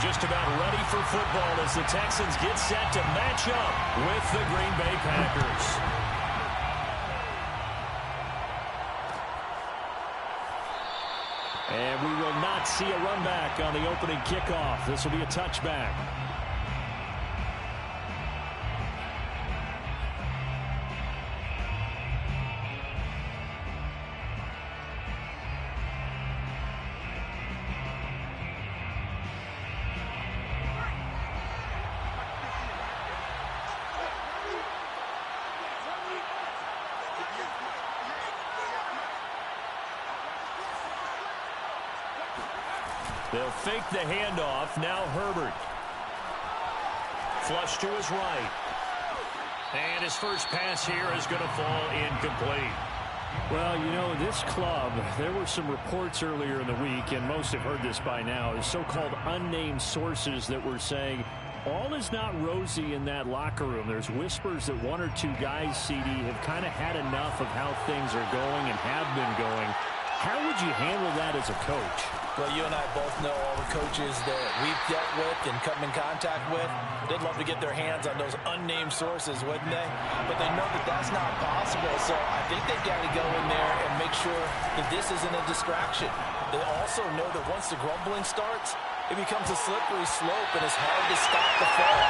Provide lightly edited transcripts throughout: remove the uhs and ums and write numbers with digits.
just about ready for football as the Texans get set to match up with the Green Bay Packers. And we will not see a run back on the opening kickoff. This will be a touchback. They'll fake the handoff. Now Herbert. Flush to his right. And his first pass here is going to fall incomplete. Well, you know, this club, there were some reports earlier in the week, and most have heard this by now, is so-called unnamed sources that were saying all is not rosy in that locker room. There's whispers that one or two guys, CD, have kind of had enough of how things are going and have been going. How would you handle that as a coach? Well, you and I both know all the coaches that we've dealt with and come in contact with. They'd love to get their hands on those unnamed sources, wouldn't they? But they know that that's not possible, so I think they've got to go in there and make sure that this isn't a distraction. They also know that once the grumbling starts, it becomes a slippery slope, and it's hard to stop the fall.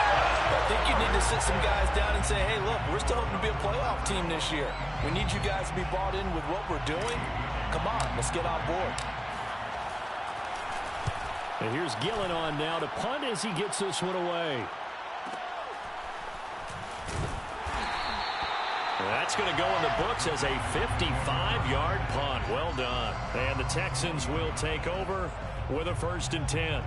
I think you need to sit some guys down and say, hey, look, we're still hoping to be a playoff team this year. We need you guys to be bought in with what we're doing. Come on, let's get on board. And here's Gillen on now to punt as he gets this one away. That's going to go in the books as a 55-yard punt. Well done. And the Texans will take over with a 1st and 10.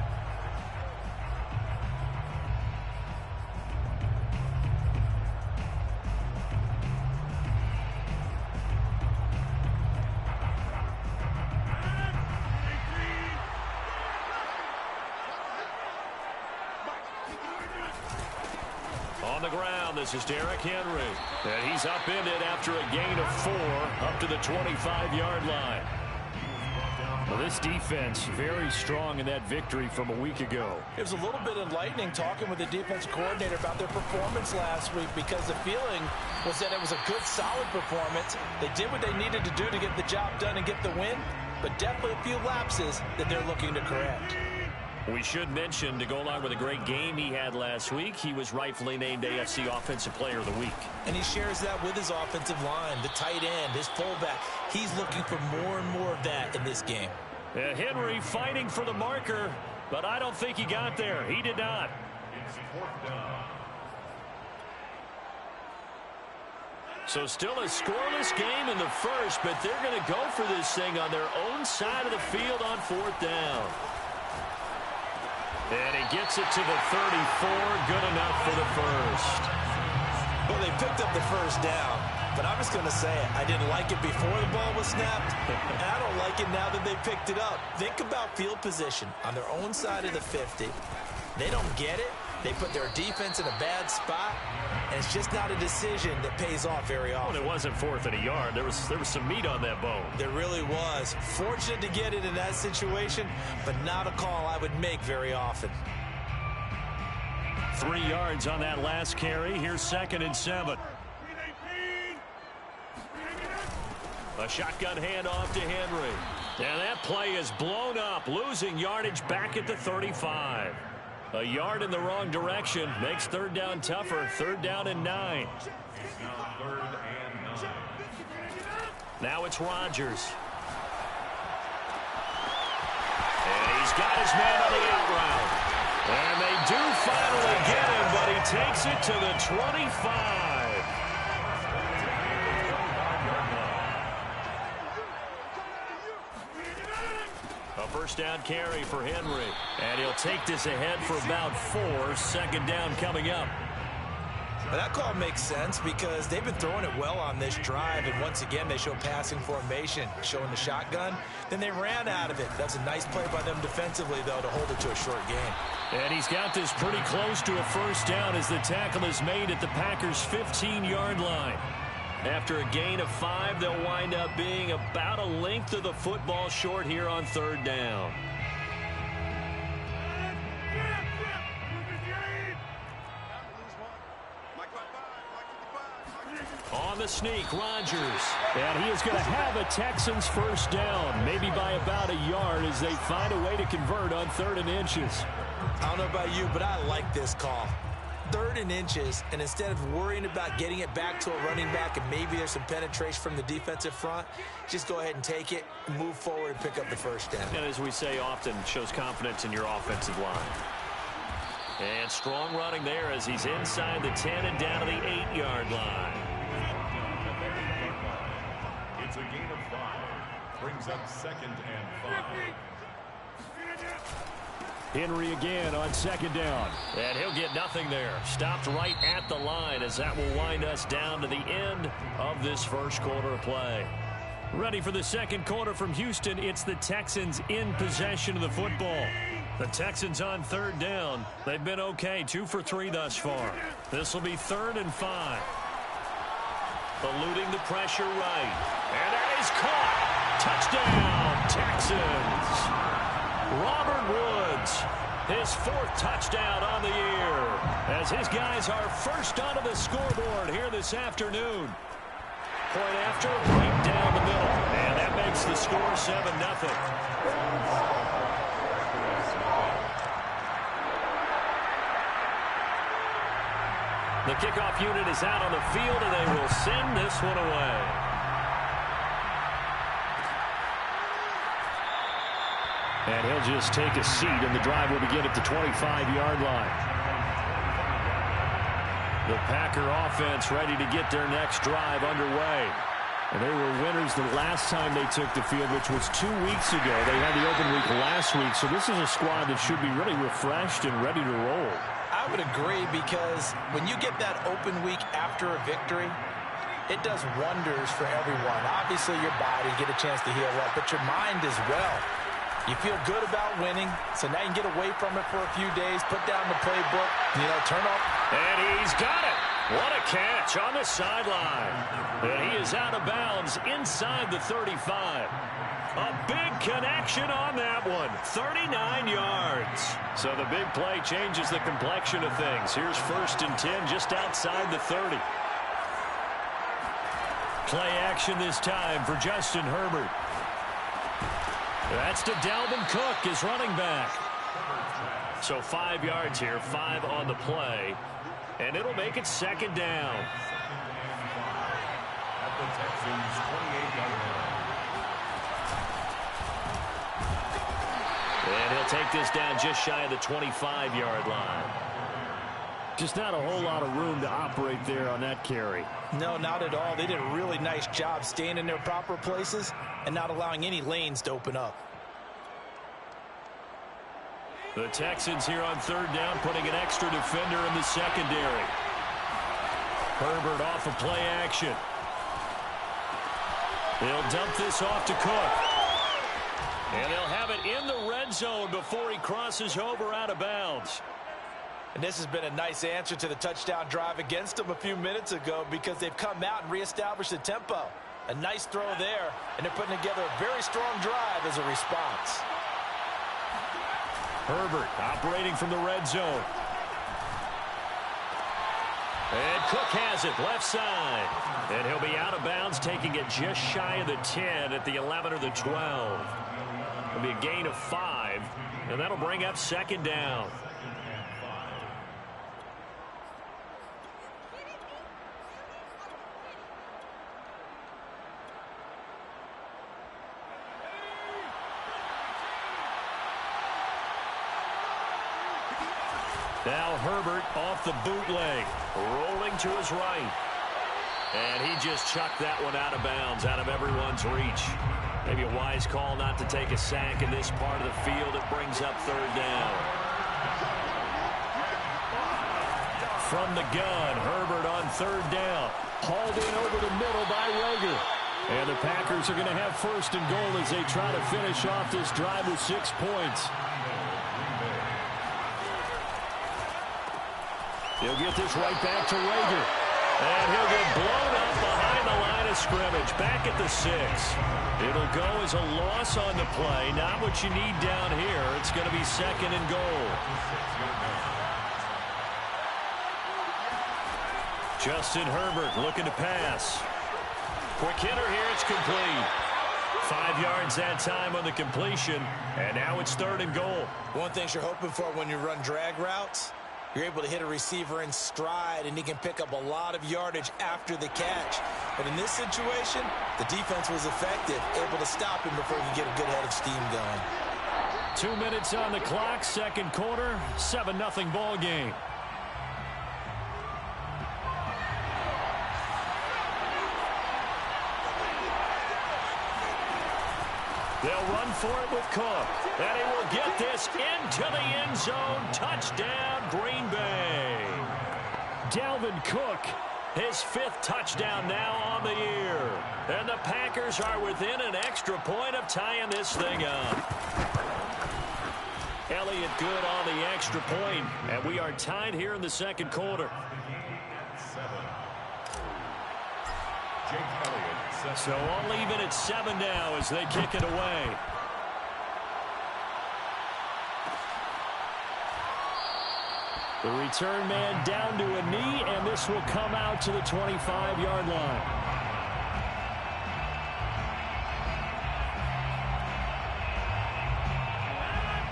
On the ground, this is Derrick Henry. And he's upended after a gain of 4 up to the 25-yard line. Well, this defense very strong in that victory from a week ago. It was a little bit enlightening talking with the defensive coordinator about their performance last week, because the feeling was that it was a good, solid performance. They did what they needed to do to get the job done and get the win, but definitely a few lapses that they're looking to correct. We should mention, to go along with a great game he had last week, he was rightfully named AFC Offensive Player of the Week. And he shares that with his offensive line, the tight end, his fullback. He's looking for more and more of that in this game. Henry fighting for the marker, but I don't think he got there. He did not. So still a scoreless game in the first, but they're going to go for this thing on their own side of the field on 4th down. And he gets it to the 34. Good enough for the first. Well, they picked up the first down, but I'm just going to say it. I didn't like it before the ball was snapped, and I don't like it now that they picked it up. Think about field position on their own side of the 50. They don't get it. They put their defense in a bad spot, and it's just not a decision that pays off very often. Well, it wasn't 4th and a yard. There was some meat on that bone. There really was. Fortunate to get it in that situation, but not a call I would make very often. 3 yards on that last carry. Here's 2nd and 7. A shotgun handoff to Henry. And that play is blown up, losing yardage back at the 35. A yard in the wrong direction makes 3rd down tougher. 3rd down and 9. Now it's Rodgers. And he's got his man on the out route. And they do finally get him, but he takes it to the 25. A 1st down carry for Henry. And he'll take this ahead for about 4. 2nd down coming up. But that call makes sense because they've been throwing it well on this drive, and once again they show passing formation, showing the shotgun. Then they ran out of it. That's a nice play by them defensively, though, to hold it to a short game. And he's got this pretty close to a 1st down as the tackle is made at the Packers' 15-yard line. After a gain of 5, they'll wind up being about a length of the football short here on 3rd down. on the sneak. Rodgers. And he is going to have a Texans first down, maybe by about a yard as they find a way to convert on 3rd and inches. I don't know about you, but I like this call. 3rd and inches, and instead of worrying about getting it back to a running back and maybe there's some penetration from the defensive front, just go ahead and take it, move forward, and pick up the first down. And as we say often, shows confidence in your offensive line. And strong running there as he's inside the 10 and down to the 8-yard line. It's a gain of 5. Brings up 2nd and 5. Henry again on 2nd down. And he'll get nothing there. Stopped right at the line as that will wind us down to the end of this first quarter of play. Ready for the second quarter from Houston. It's the Texans in possession of the football. The Texans on 3rd down. They've been okay, 2 for 3 thus far. This will be 3rd and 5. Eluding the pressure right. And that is caught. Touchdown, Texans. Robert Woods, his 4th touchdown on the year, as his guys are first onto the scoreboard here this afternoon. Point after, right down the middle, and that makes the score 7-0. The kickoff unit is out on the field, and they will send this one away. And he'll just take a seat, and the drive will begin at the 25-yard line. The Packer offense ready to get their next drive underway. And they were winners the last time they took the field, which was 2 weeks ago. They had the open week last week, so this is a squad that should be really refreshed and ready to roll. I would agree, because when you get that open week after a victory, it does wonders for everyone. Obviously, your body get a chance to heal up, but your mind as well. You feel good about winning, so now you can get away from it for a few days, put down the playbook, turn up. And he's got it. What a catch on the sideline. And he is out of bounds inside the 35. A big connection on that one. 39 yards. So the big play changes the complexion of things. Here's 1st and 10 just outside the 30. Play action this time for Justin Herbert. That's to Dalvin Cook, his running back. So 5 yards here, 5 on the play. And it'll make it 2nd down. At the Texans' 28-yard line. And he'll take this down just shy of the 25-yard line. Just not a whole lot of room to operate there on that carry. No, not at all. They did a really nice job staying in their proper places and not allowing any lanes to open up. The Texans here on 3rd down, putting an extra defender in the secondary. Herbert off of play action. They'll dump this off to Cook. And they'll have it in the red zone before he crosses over out of bounds. And this has been a nice answer to the touchdown drive against them a few minutes ago, because they've come out and reestablished the tempo. A nice throw there, and they're putting together a very strong drive as a response. Herbert operating from the red zone. And Cook has it left side. And he'll be out of bounds, taking it just shy of the 10 at the 11 or the 12. It'll be a gain of 5, and that'll bring up 2nd down. Now Herbert off the bootleg, rolling to his right. And he just chucked that one out of bounds, out of everyone's reach. Maybe a wise call not to take a sack in this part of the field. It brings up 3rd down. From the gun, Herbert on 3rd down. Hauled in over the middle by Rager. And the Packers are going to have 1st and goal as they try to finish off this drive with 6 points. He'll get this right back to Rager. And he'll get blown up behind the line of scrimmage. Back at the 6. It'll go as a loss on the play. Not what you need down here. It's going to be 2nd and goal. Justin Herbert looking to pass. Quick hitter here. It's complete. 5 yards that time on the completion, and now it's 3rd and goal. One thing you're hoping for when you run drag routes, you're able to hit a receiver in stride, and he can pick up a lot of yardage after the catch. But in this situation, the defense was effective, able to stop him before you get a good head of steam going. 2 minutes on the clock, 2nd quarter, 7-0 ball game. They'll run for it with Cook. And he will get this into the end zone. Touchdown, Green Bay. Dalvin Cook, his 5th touchdown now on the year. And the Packers are within an extra point of tying this thing up. Elliott good on the extra point, and we are tied here in the 2nd quarter. So all even at 7 now as they kick it away. The return man down to a knee, and this will come out to the 25-yard line.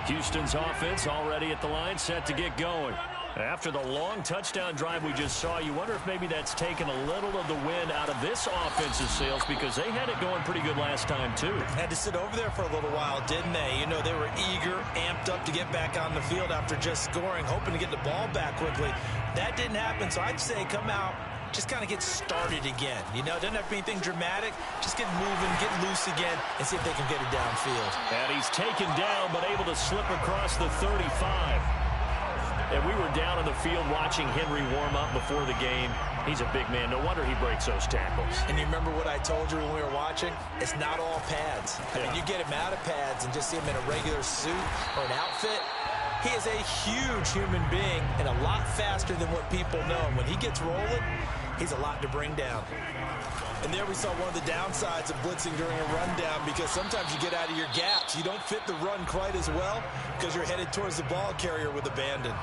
Houston's offense already at the line, set to get going. After the long touchdown drive we just saw, you wonder if maybe that's taken a little of the wind out of this offensive sails, because they had it going pretty good last time, too. Had to sit over there for a little while, didn't they? You know, they were eager, amped up to get back on the field after just scoring, hoping to get the ball back quickly. That didn't happen, so I'd say come out, just kind of get started again. You know, it doesn't have to be anything dramatic. Just get moving, get loose again, and see if they can get it downfield. And he's taken down, but able to slip across the 35. And we were down on the field watching Henry warm up before the game. He's a big man. No wonder he breaks those tackles. And you remember what I told you when we were watching? It's not all pads. I mean, you get him out of pads and just see him in a regular suit or an outfit. He is a huge human being and a lot faster than what people know. And when he gets rolling, he's a lot to bring down. And there we saw one of the downsides of blitzing during a rundown, because sometimes you get out of your gaps. You don't fit the run quite as well because you're headed towards the ball carrier with abandon.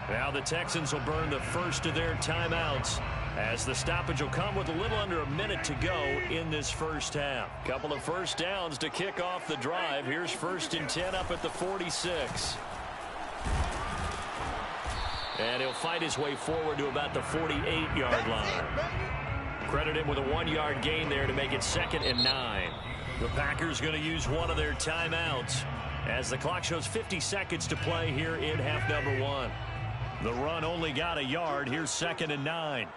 Now the Texans will burn the first of their timeouts, as the stoppage will come with a little under a minute to go in this first half. Couple of first downs to kick off the drive. Here's 1st and 10 up at the 46. And he'll fight his way forward to about the 48-yard line. Credit him with a 1-yard gain there to make it 2nd and 9. The Packers going to use one of their timeouts as the clock shows 50 seconds to play here in half number 1. The run only got a yard. Here's 2nd and 9.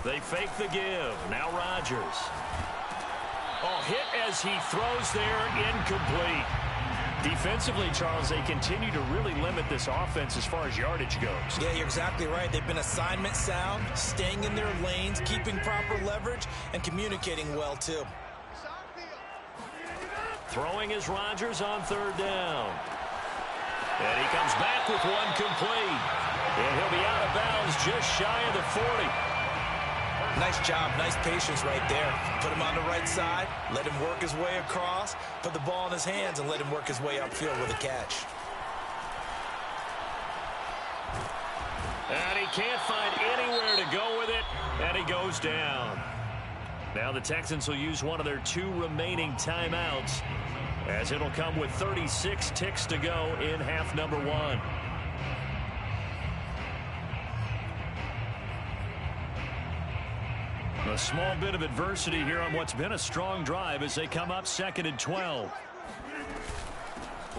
They fake the give. Now Rodgers. Oh, hit as he throws there, incomplete. Defensively, Charles, they continue to really limit this offense as far as yardage goes. Yeah, you're exactly right. They've been assignment sound, staying in their lanes, keeping proper leverage, and communicating well, too. Throwing is Rodgers on 3rd down. And he comes back with one complete. And he'll be out of bounds just shy of the 40. Nice job, nice patience right there. Put him on the right side, let him work his way across, put the ball in his hands, and let him work his way upfield with a catch. And he can't find anywhere to go with it, and he goes down. Now the Texans will use one of their 2 remaining timeouts, as it'll come with 36 ticks to go in half number 1. A small bit of adversity here on what's been a strong drive as they come up 2nd and 12.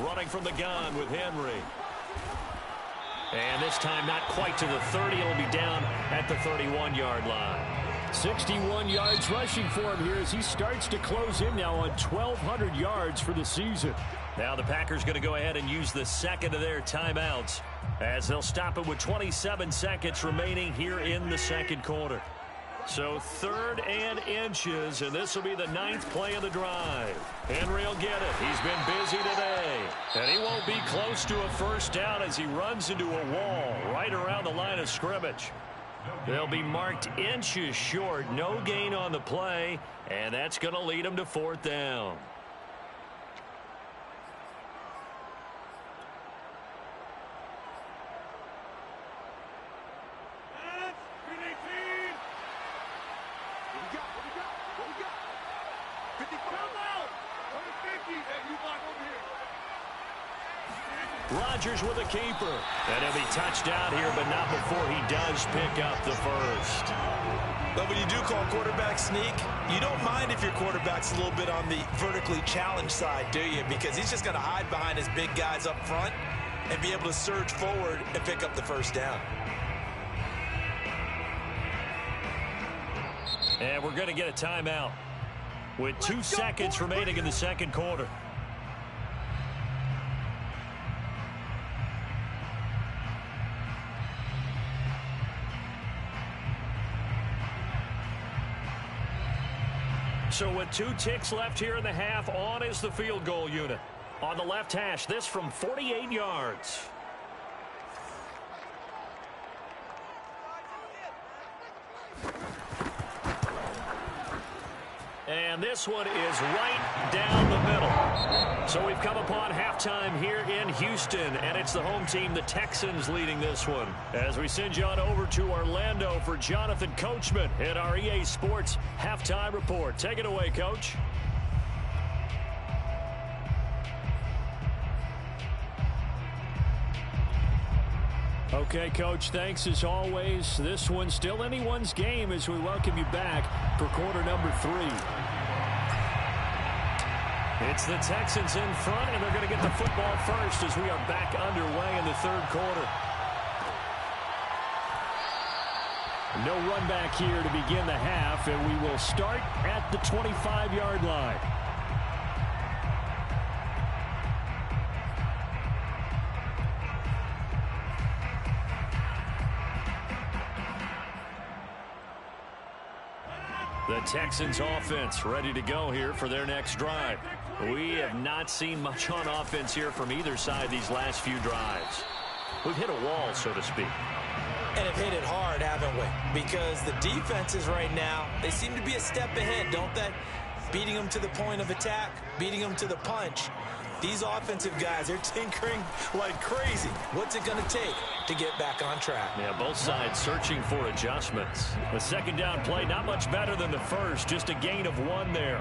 Running from the gun with Henry. And this time not quite to the 30. It'll be down at the 31-yard line. 61 yards rushing for him here as he starts to close in now on 1,200 yards for the season. Now the Packers going to go ahead and use the 2nd of their timeouts, as they'll stop it with 27 seconds remaining here in the 2nd quarter. So 3rd and inches, and this will be the 9th play of the drive. Henry will get it. He's been busy today. And he won't be close to a first down as he runs into a wall right around the line of scrimmage. They'll be marked inches short. No gain on the play, and that's going to lead them to 4th down. Rodgers with a keeper. And he'll be touched down here, but not before he does pick up the first. But when you do call quarterback sneak, you don't mind if your quarterback's a little bit on the vertically challenged side, do you? Because he's just going to hide behind his big guys up front and be able to surge forward and pick up the first down. And we're going to get a timeout with 2 seconds remaining in the second quarter. So with 2 ticks left here in the half, on is the field goal unit. On the left hash, this from 48 yards. And this one is right down the middle. So we've come upon halftime here in Houston, and it's the home team, the Texans, leading this one. As we send you on over to Orlando for Jonathan Coachman in our EA Sports Halftime Report. Take it away, Coach. Okay, Coach, thanks as always. This one's still anyone's game as we welcome you back for quarter number 3. It's the Texans in front, and they're going to get the football first as we are back underway in the third quarter. No run back here to begin the half, and we will start at the 25-yard line. The Texans offense ready to go here for their next drive. We have not seen much on offense here from either side these last few drives. We've hit a wall, so to speak. And have hit it hard, haven't we? Because the defenses right now, they seem to be a step ahead, don't they? Beating them to the point of attack, beating them to the punch. These offensive guys, they're tinkering like crazy. What's it going to take to get back on track? Yeah, both sides searching for adjustments. The second down play, not much better than the first, just a gain of 1 there.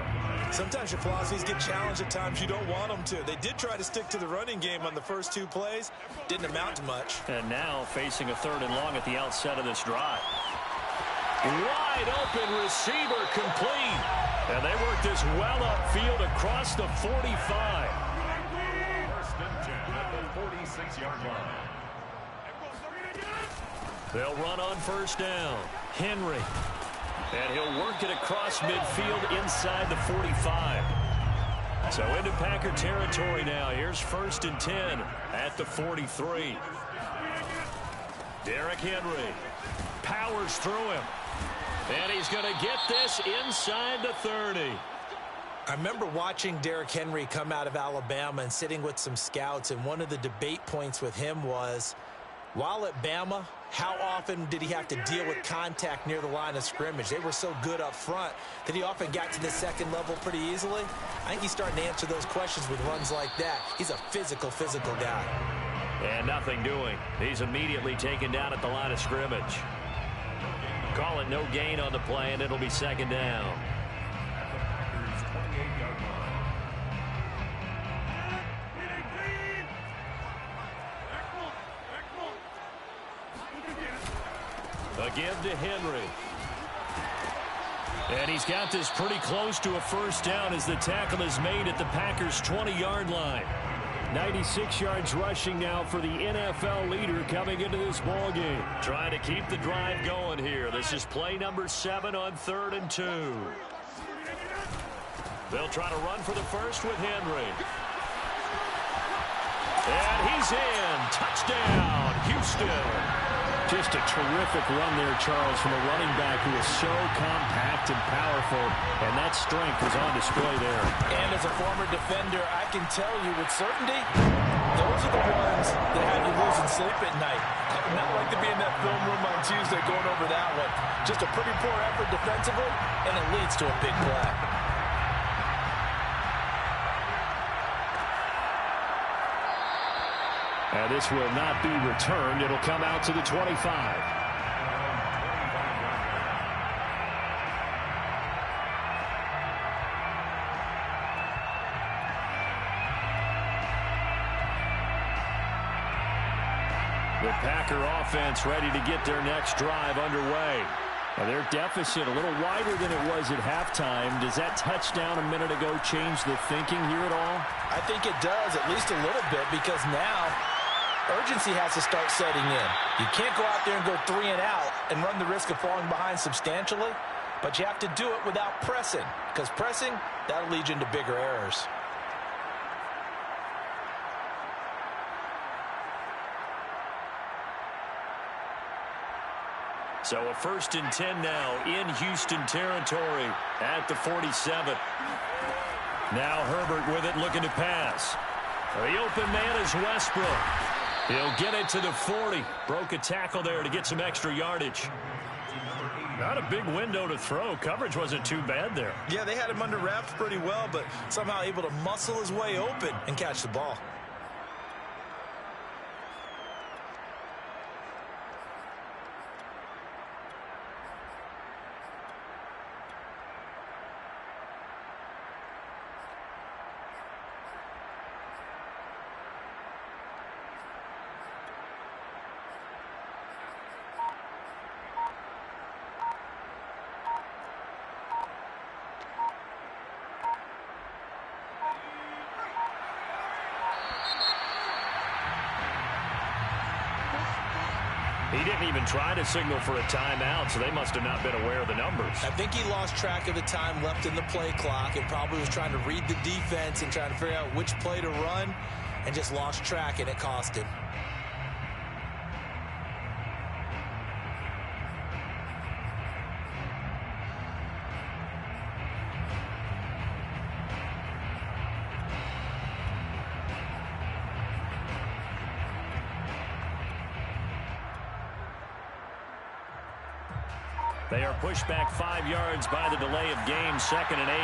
Sometimes your philosophies get challenged at times you don't want them to. They did try to stick to the running game on the first 2 plays. Didn't amount to much. And now facing a 3rd and long at the outset of this drive. Wide open receiver complete. And they work this well upfield across the 45. 46-yard line. They'll run on first down. Henry. And he'll work it across midfield inside the 45. So into Packer territory now. Here's 1st and 10 at the 43. Derrick Henry powers through him. And he's going to get this inside the 30. I remember watching Derrick Henry come out of Alabama and sitting with some scouts, and one of the debate points with him was, while at Bama, how often did he have to deal with contact near the line of scrimmage? They were so good up front that he often got to the second level pretty easily. I think he's starting to answer those questions with runs like that. He's a physical guy. And nothing doing. He's immediately taken down at the line of scrimmage. Call it no gain on the play, and it'll be second down. Again to Henry. And he's got this pretty close to a first down as the tackle is made at the Packers' 20-yard line. 96 yards rushing now for the NFL leader coming into this ball game. Trying to keep the drive going here. This is play number 7 on 3rd and 2. They'll try to run for the first with Henry. And he's in. Touchdown, Houston. Just a terrific run there, Charles, from a running back who is so compact and powerful, and that strength was on display there. And as a former defender, I can tell you with certainty, those are the ones that have you losing sleep at night. I would not like to be in that film room on Tuesday going over that one. Just a pretty poor effort defensively, and it leads to a big play. And this will not be returned. It'll come out to the 25. The Packer offense ready to get their next drive underway. Now their deficit a little wider than it was at halftime. Does that touchdown a minute ago change the thinking here at all? I think it does, at least a little bit, because now urgency has to start setting in. You can't go out there and go 3 and out and run the risk of falling behind substantially, but you have to do it without pressing, because pressing, that'll lead you into bigger errors. So a 1st and 10 now in Houston territory at the 47. Now Herbert with it, looking to pass. The open man is Westbrook. He'll get it to the 40. Broke a tackle there to get some extra yardage. Not a big window to throw. Coverage wasn't too bad there. Yeah, they had him under wraps pretty well, but somehow able to muscle his way open and catch the ball. He didn't even try to signal for a timeout, so they must have not been aware of the numbers. I think he lost track of the time left in the play clock and probably was trying to read the defense and trying to figure out which play to run and just lost track, and it cost him. They are pushed back 5 yards by the delay of game, 2nd and 8.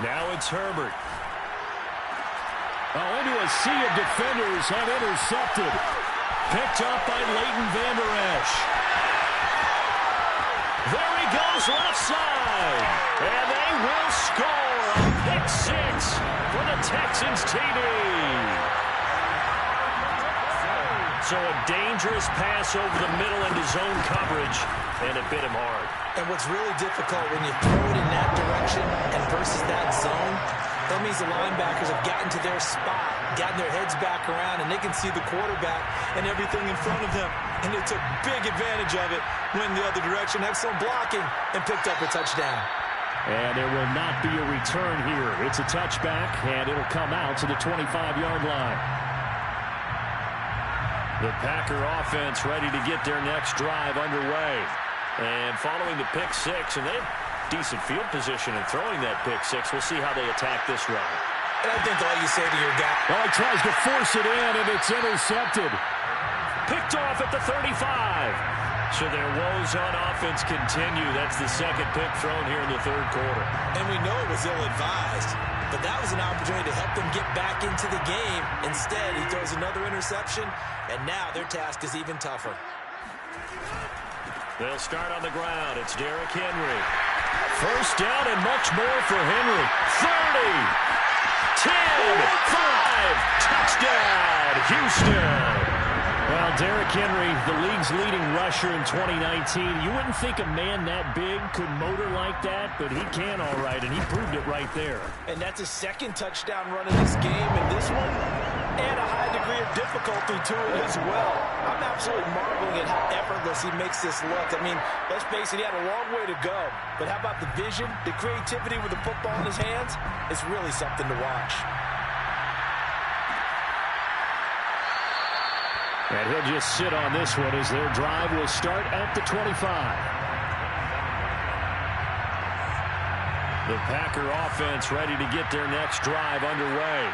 Now it's Herbert. Oh, into a sea of defenders and intercepted. Picked up by Leighton Vander Esch. There he goes, left side. And they will score a pick 6 for the Texans TD. So a dangerous pass over the middle into zone coverage, and it bit him hard. And what's really difficult when you throw it in that direction and versus that zone, that means the linebackers have gotten to their spot, gotten their heads back around, and they can see the quarterback and everything in front of them. And they took big advantage of it, went the other direction, excellent blocking, and picked up a touchdown. And there will not be a return here. It's a touchback, and it'll come out to the 25-yard line. The Packer offense ready to get their next drive underway. And following the pick 6, and they have decent field position in throwing that pick 6. We'll see how they attack this round. And I think all you say to your guy... Oh, he tries to force it in, and it's intercepted. Picked off at the 35. So their woes on offense continue. That's the 2nd pick thrown here in the 3rd quarter. And we know it was ill-advised, but that was an opportunity to help them get back into the game. Instead, he throws another interception, and now their task is even tougher. They'll start on the ground. It's Derrick Henry. 1st down and much more for Henry. 30, 10, 5, touchdown, Houston. Well, Derrick Henry, the league's leading rusher in 2019. You wouldn't think a man that big could motor like that, but he can all right, and he proved it right there. And that's his 2nd touchdown run in this game, and this one, and a high degree of difficulty to it as well. I'm absolutely marveling at how effortless he makes this look. I mean, let's face it, he had a long way to go. But how about the vision, the creativity with the football in his hands? It's really something to watch. And he'll just sit on this one as their drive will start at the 25. The Packer offense ready to get their next drive underway.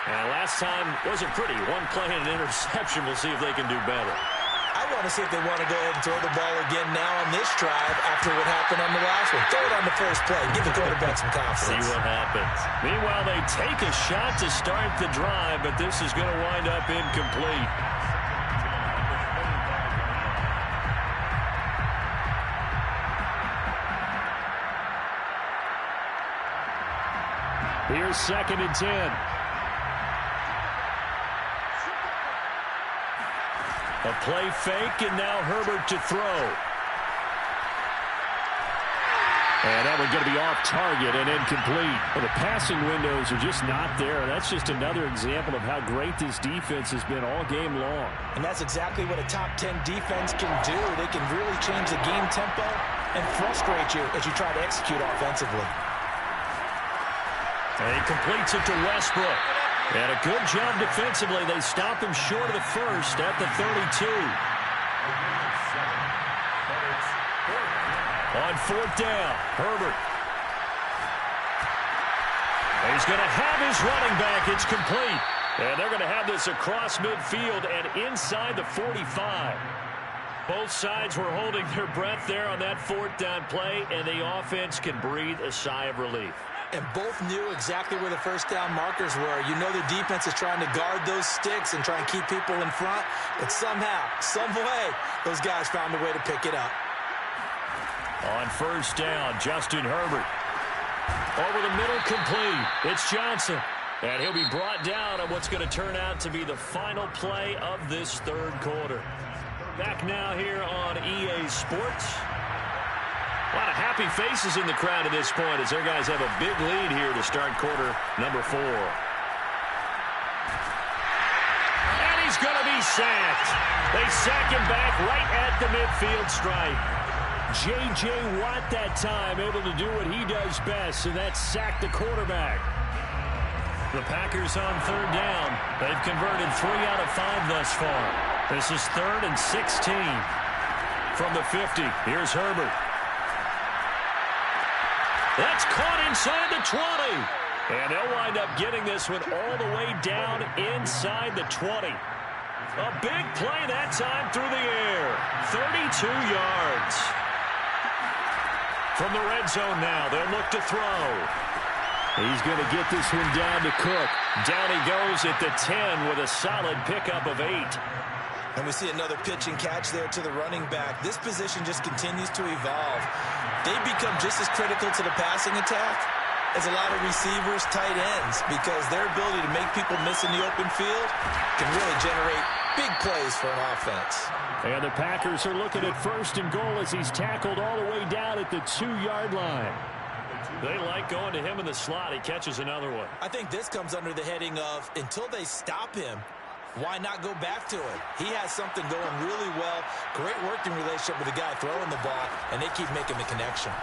And last time wasn't pretty. 1 play and an interception. We'll see if they can do better. I want to see if they want to go ahead and throw the ball again now on this drive after what happened on the last one. Throw it on the first play. Give the quarterback some confidence. See what happens. Meanwhile, they take a shot to start the drive, but this is going to wind up incomplete. Here's 2nd and 10. A play fake, and now Herbert to throw. And that one's going to be off target and incomplete. Well, the passing windows are just not there. That's just another example of how great this defense has been all game long. And that's exactly what a top 10 defense can do. They can really change the game tempo and frustrate you as you try to execute offensively. And he completes it to Westbrook. And a good job defensively. They stop him short of the first at the 32. On fourth down, Herbert. He's going to have his running back. It's complete. And they're going to have this across midfield and inside the 45. Both sides were holding their breath there on that fourth down play, and the offense can breathe a sigh of relief. And both knew exactly where the first down markers were. You know the defense is trying to guard those sticks and try and keep people in front. But somehow, some way, those guys found a way to pick it up. On first down, Justin Herbert. Over the middle, complete. It's Johnson. And he'll be brought down on what's going to turn out to be the final play of this third quarter. Back now here on EA Sports. A lot of happy faces in the crowd at this point as their guys have a big lead here to start quarter number 4. And he's going to be sacked. They sack him back right at the midfield stripe. J.J. Watt that time able to do what he does best, and that's sack the quarterback. The Packers on third down. They've converted 3 out of 5 thus far. This is 3rd and 16. From the 50, here's Herbert. That's caught inside the 20. And they'll wind up getting this one all the way down inside the 20. A big play that time through the air. 32 yards. From the red zone now, they'll look to throw. He's going to get this one down to Cook. Down he goes at the 10 with a solid pickup of 8. And we see another pitch and catch there to the running back. This position just continues to evolve. They become just as critical to the passing attack as a lot of receivers, tight ends, because their ability to make people miss in the open field can really generate big plays for an offense. And the Packers are looking at 1st and goal as he's tackled all the way down at the 2-yard line. They like going to him in the slot. He catches another one. I think this comes under the heading of until they stop him, why not go back to it? He has something going really well. Great working relationship with the guy throwing the ball, and they keep making the connection.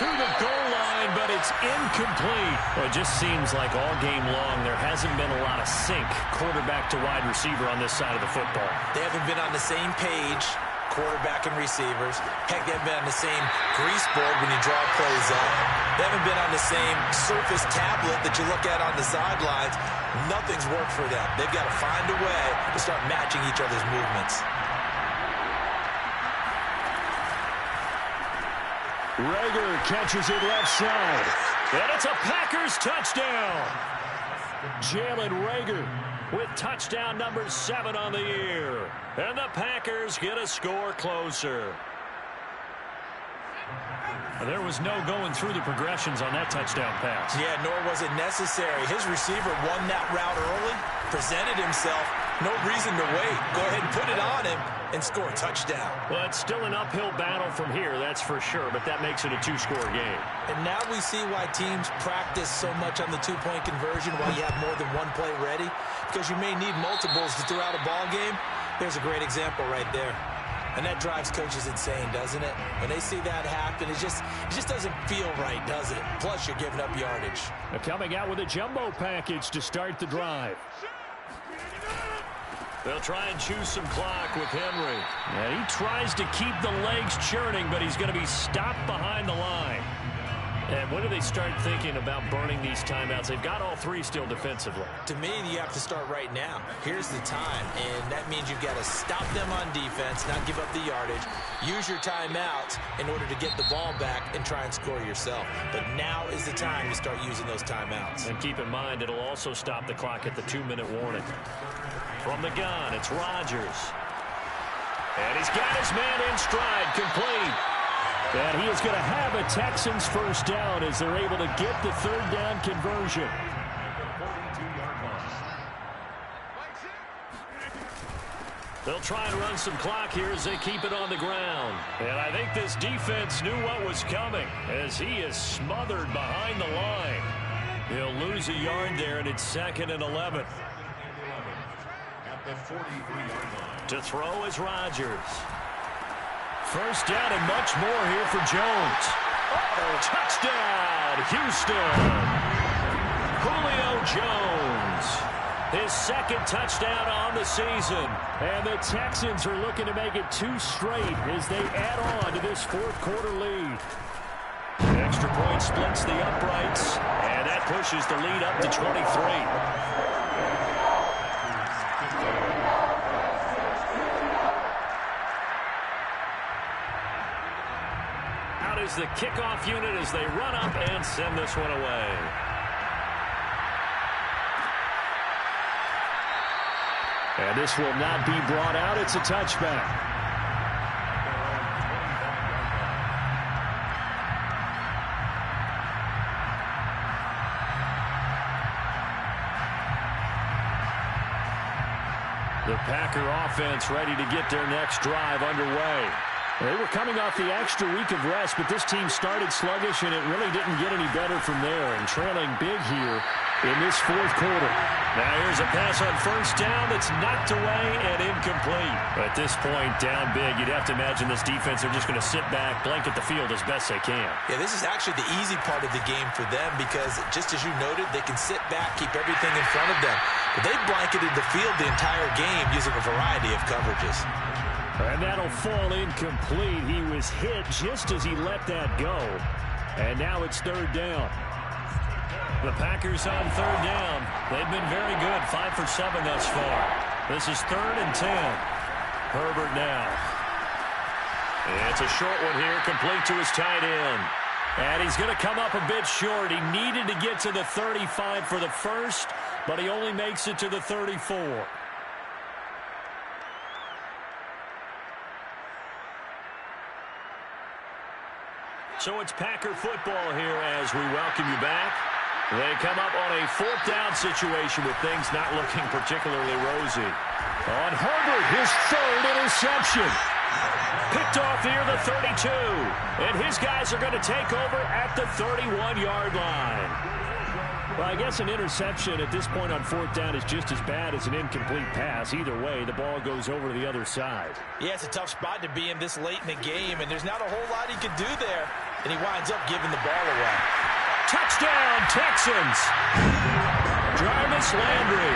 To the goal line, but it's incomplete. Well, it just seems like all game long there hasn't been a lot of sync quarterback to wide receiver on this side of the football. They haven't been on the same page, quarterback and receivers. Heck, they haven't been on the same grease board when you draw plays up. They haven't been on the same surface tablet that you look at on the sidelines. Nothing's worked for them. They've got to find a way to start matching each other's movements. Reagor catches it left side. And it's a Packers touchdown. Jalen Reagor with touchdown number 7 on the year. And the Packers get a score closer. There was no going through the progressions on that touchdown pass. Yeah, nor was it necessary. His receiver won that route early, presented himself. No reason to wait. Go ahead and put it on him and score a touchdown. Well, it's still an uphill battle from here, that's for sure, but that makes it a 2-score game. And now we see why teams practice so much on the 2-point conversion, why you have more than one play ready, because you may need multiples to throw out a ball game. There's a great example right there. And that drives coaches insane, doesn't it? When they see that happen, it just doesn't feel right, does it? Plus, you're giving up yardage. They're coming out with a jumbo package to start the drive. They'll try and choose some clock with Henry. And he tries to keep the legs churning, but he's going to be stopped behind the line. And when do they start thinking about burning these timeouts? They've got all 3 still defensively. To me, you have to start right now. Here's the time, and that means you've got to stop them on defense, not give up the yardage. Use your timeouts in order to get the ball back and try and score yourself. But now is the time to start using those timeouts. And keep in mind, it'll also stop the clock at the 2-minute warning. From the gun, it's Rodgers. And he's got his man in stride, complete. And he is going to have a Texans first down as they're able to get the third down conversion. They'll try and run some clock here as they keep it on the ground. And I think this defense knew what was coming as he is smothered behind the line. He'll lose a yard there, and it's 2nd and 11. At the 43-yard line. To throw is Rodgers. First down and much more here for Jones. Touchdown, Houston. Julio Jones. His 2nd touchdown on the season. And the Texans are looking to make it 2 straight as they add on to this 4th quarter lead. Extra point splits the uprights, and that pushes the lead up to 23. Out is the kickoff unit as they run up and send this one away. And this will not be brought out. It's a touchback. The Packer offense ready to get their next drive underway. They were coming off the extra week of rest, but this team started sluggish, and it really didn't get any better from there, and trailing big here in this 4th quarter. Now here's a pass on first down that's knocked away and incomplete. At this point, down big, you'd have to imagine this defense are just going to sit back, blanket the field as best they can. Yeah, this is actually the easy part of the game for them because, just as you noted, they can sit back, keep everything in front of them. But they blanketed the field the entire game using a variety of coverages. And that'll fall incomplete. He was hit just as he let that go. And now it's 3rd down. The Packers on 3rd down. They've been very good, 5 for 7 thus far. This is 3rd and 10. Herbert now. It's a short one here, complete to his tight end. And he's going to come up a bit short. He needed to get to the 35 for the first, but he only makes it to the 34. So it's Packer football here as we welcome you back. They come up on a 4th down situation with things not looking particularly rosy. On Herbert, his 3rd interception. Picked off near the 32. And his guys are going to take over at the 31-yard line. Well, I guess an interception at this point on 4th down is just as bad as an incomplete pass. Either way, the ball goes over to the other side. Yeah, it's a tough spot to be in this late in the game, and there's not a whole lot he could do there. And he winds up giving the ball away. Touchdown, Texans! Jarvis Landry,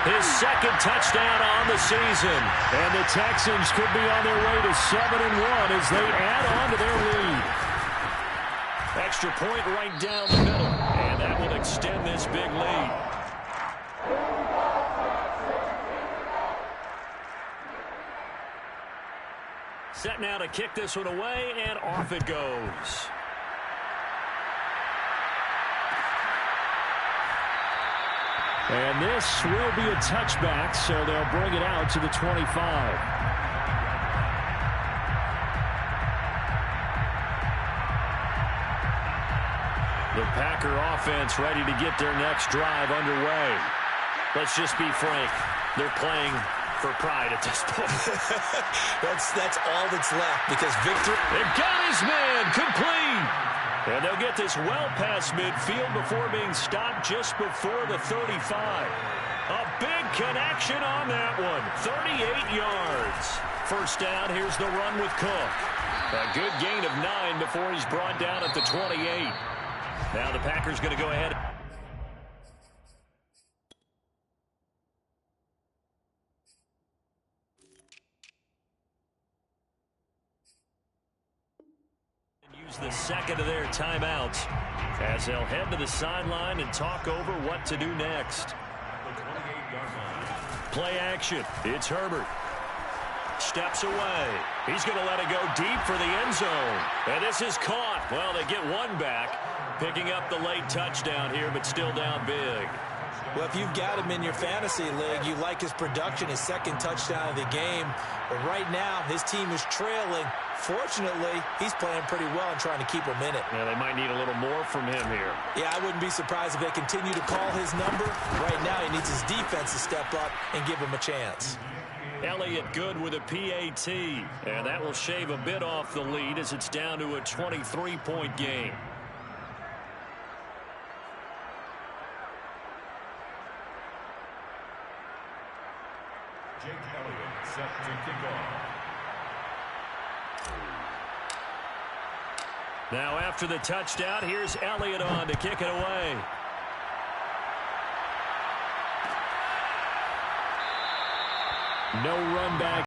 his 2nd touchdown on the season. And the Texans could be on their way to 7-1 as they add on to their lead. Extra point right down the middle, and that will extend this big lead. Set now to kick this one away, and off it goes. And this will be a touchback, so they'll bring it out to the 25. The Packer offense ready to get their next drive underway. Let's just be frank. They're playing for pride at this point. that's all that's left because Victor... They've got his man complete. And they'll get this well past midfield before being stopped just before the 35. A big connection on that one. 38 yards. First down, here's the run with Cook. A good gain of 9 before he's brought down at the 28. Now the Packers going to go ahead. Use the second of their timeouts as they'll head to the sideline and talk over what to do next. Play action. It's Herbert. Steps away. He's going to let it go deep for the end zone. And this is caught. Well, they get one back. Picking up the late touchdown here, but still down big. Well, if you've got him in your fantasy league, you like his production, his 2nd touchdown of the game. But right now, his team is trailing. Fortunately, he's playing pretty well and trying to keep him in it. Yeah, they might need a little more from him here. Yeah, I wouldn't be surprised if they continue to call his number. Right now, he needs his defense to step up and give him a chance. Elliott good with a PAT. And that will shave a bit off the lead as it's down to a 23-point game. Jake Elliott set to kick off. Now after the touchdown, here's Elliott on to kick it away. No run back.